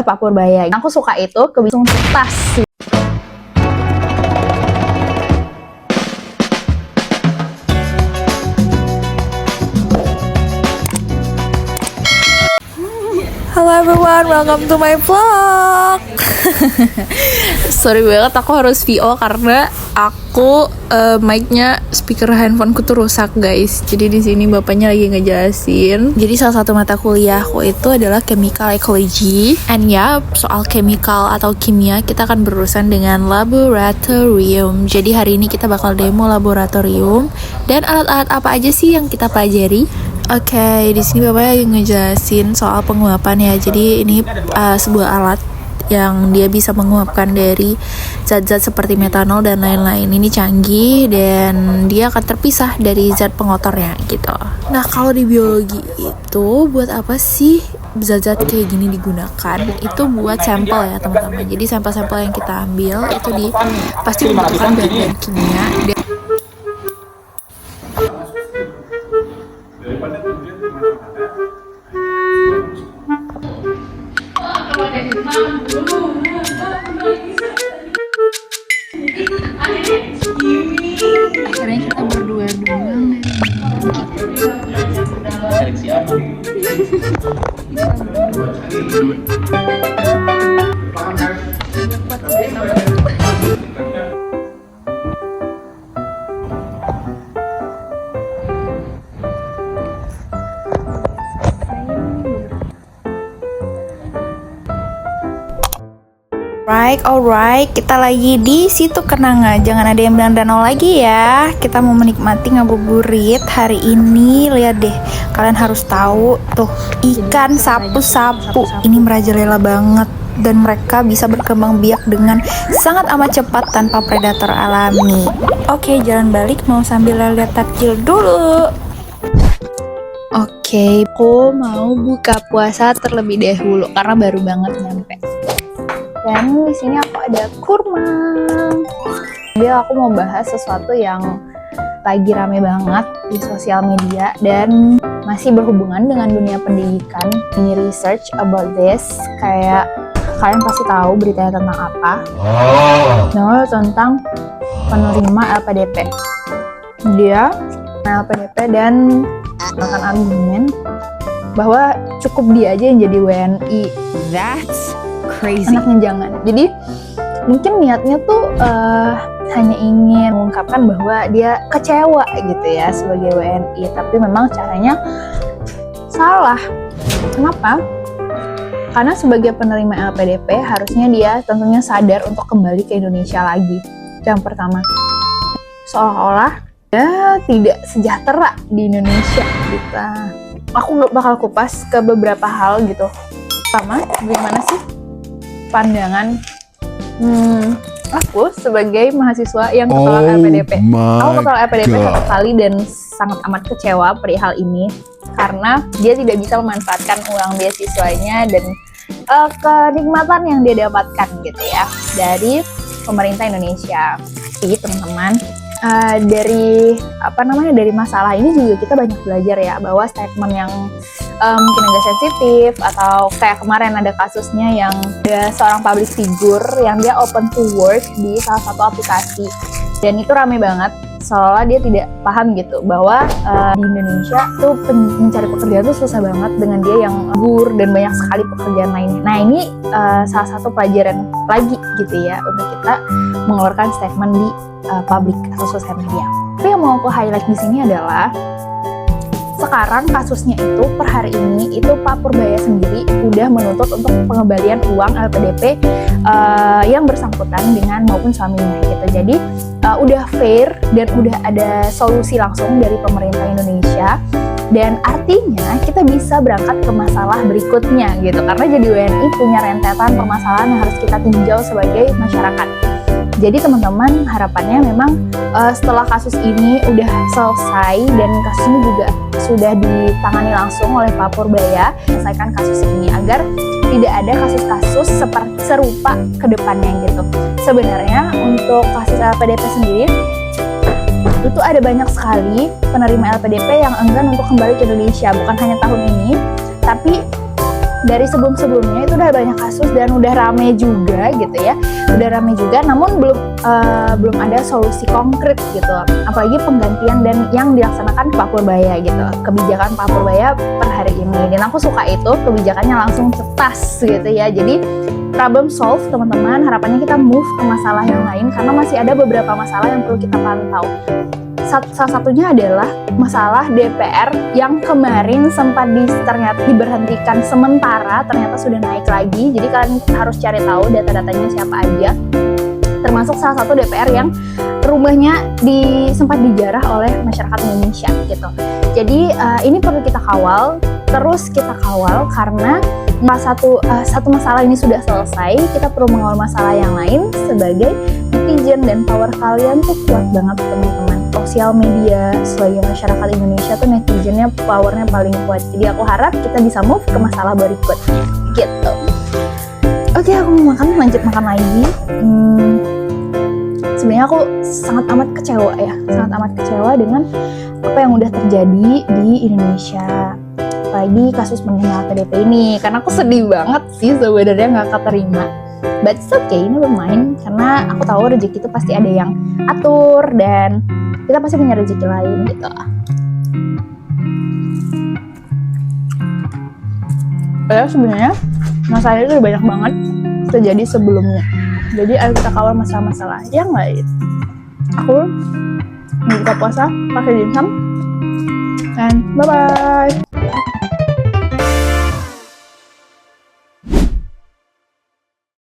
Pak Purbaya. Aku suka itu kebiasaan tas. Halo everyone, welcome to my vlog. Sorry banget aku harus VO karena aku mic-nya speaker handphoneku tuh rusak guys. Jadi di sini bapaknya lagi ngejelasin. Jadi salah satu mata kuliahku itu adalah chemical ecology. And ya, soal chemical atau kimia kita akan berurusan dengan laboratorium. Jadi hari ini kita bakal demo laboratorium dan alat-alat apa aja sih yang kita pelajari. Oke, di sini Bapak lagi ngejelasin soal penguapan ya. Jadi ini sebuah alat yang dia bisa menguapkan dari zat-zat seperti metanol dan lain-lain. Ini canggih dan dia akan terpisah dari zat pengotornya gitu. Nah, kalau di biologi itu buat apa sih zat-zat kayak gini digunakan? Itu buat sampel ya teman-teman. Jadi sampel-sampel yang kita ambil itu pasti membutuhkan bahan-bahan kimia. Akhirnya kita berdua doang. Seleksi aman. Alright, kita lagi di situ Kenanga. Jangan ada yang bilang danau lagi ya. Kita mau menikmati ngabuburit hari ini. Lihat deh, kalian harus tahu tuh ikan sapu-sapu ini merajalela banget dan mereka bisa berkembang biak dengan sangat amat cepat tanpa predator alami. Oke, jalan balik mau sambil lihat takjil dulu. Oke, aku mau buka puasa terlebih dahulu karena baru banget nyampe. Dan di sini aku ada kurma. Jadi aku mau bahas sesuatu yang lagi rame banget di sosial media dan masih berhubungan dengan dunia pendidikan. Ini research about this, kayak kalian pasti tahu beritanya tentang apa? Nah, tentang penerima LPDP. Dia LPDP dan melakukan argumen bahwa cukup dia aja yang jadi WNI. That's crazy. Anaknya jangan. Jadi mungkin niatnya tuh hanya ingin mengungkapkan bahwa dia kecewa gitu ya sebagai WNI, tapi memang caranya salah. Kenapa? Karena sebagai penerima LPDP harusnya dia tentunya sadar untuk kembali ke Indonesia lagi. Yang pertama, seolah-olah dia tidak sejahtera di Indonesia gitu. Aku bakal kupas ke beberapa hal gitu. Pertama, bagaimana sih pandangan aku sebagai mahasiswa yang ketolak LPDP. Aku ketolak LPDP satu kali dan sangat amat kecewa perihal ini karena dia tidak bisa memanfaatkan uang beasiswanya dan kenikmatan yang dia dapatkan gitu ya dari pemerintah Indonesia. Jadi teman-teman, dari masalah ini juga kita banyak belajar ya, bahwa statement yang mungkin agak sensitif atau kayak kemarin ada kasusnya yang ada seorang public figure yang dia open to work di salah satu aplikasi dan itu rame banget, seolah dia tidak paham gitu bahwa di Indonesia tuh mencari pekerjaan tuh susah banget dengan dia yang nganggur dan banyak sekali pekerjaan lainnya. Nah ini salah satu pelajaran lagi gitu ya untuk kita mengeluarkan statement di publik atau sosial media. Tapi yang mau aku highlight di sini adalah sekarang kasusnya itu per hari ini itu Pak Purbaya sendiri udah menuntut untuk pengembalian uang LPDP yang bersangkutan dengan maupun suaminya gitu. Jadi udah fair dan udah ada solusi langsung dari pemerintah Indonesia. Dan artinya kita bisa berangkat ke masalah berikutnya gitu. Karena jadi WNI punya rentetan permasalahan yang harus kita tinjau sebagai masyarakat. Jadi teman-teman, harapannya memang setelah kasus ini udah selesai dan kasus ini juga sudah ditangani langsung oleh Pak Purbaya, selesaikan kasus ini agar tidak ada kasus-kasus serupa ke depannya gitu. Sebenarnya untuk kasus LPDP sendiri itu ada banyak sekali penerima LPDP yang enggan untuk kembali ke Indonesia, bukan hanya tahun ini, tapi dari sebelum-sebelumnya itu udah banyak kasus dan udah rame juga gitu ya, namun belum ada solusi konkret gitu, apalagi penggantian dan yang dilaksanakan Pak Purbaya gitu, kebijakan Pak Purbaya per hari ini. Dan aku suka itu kebijakannya langsung cetas gitu ya, jadi problem solve teman-teman. Harapannya kita move ke masalah yang lain karena masih ada beberapa masalah yang perlu kita pantau. Salah satunya adalah masalah DPR yang kemarin sempat ternyata diberhentikan sementara, ternyata sudah naik lagi. Jadi kalian harus cari tahu data-datanya siapa aja. Termasuk salah satu DPR yang rumahnya sempat dijarah oleh masyarakat Indonesia gitu. Jadi ini perlu kita kawal, terus kita kawal karena satu masalah ini sudah selesai, kita perlu mengawal masalah yang lain sebagai netizen, dan power kalian tuh kuat banget teman-teman. Sosial media sebagai masyarakat Indonesia tuh netizennya powernya paling kuat. Jadi aku harap kita bisa move ke masalah berikut gitu. Oke, aku mau lanjut makan lagi. Sebenarnya aku sangat amat kecewa dengan apa yang udah terjadi di Indonesia, apalagi kasus meninggal PDP ini, karena aku sedih banget sih sebenarnya nggak keterima. But it's okay, ini bermain, karena aku tahu rezeki itu pasti ada yang atur dan kita pasti punya rezeki lain gitu. Ya sebenarnya masalah itu banyak banget terjadi sebelumnya. Jadi ayo kita kawal masalah-masalah yang lain. Aku buka puasa pakai dimsum, and bye bye.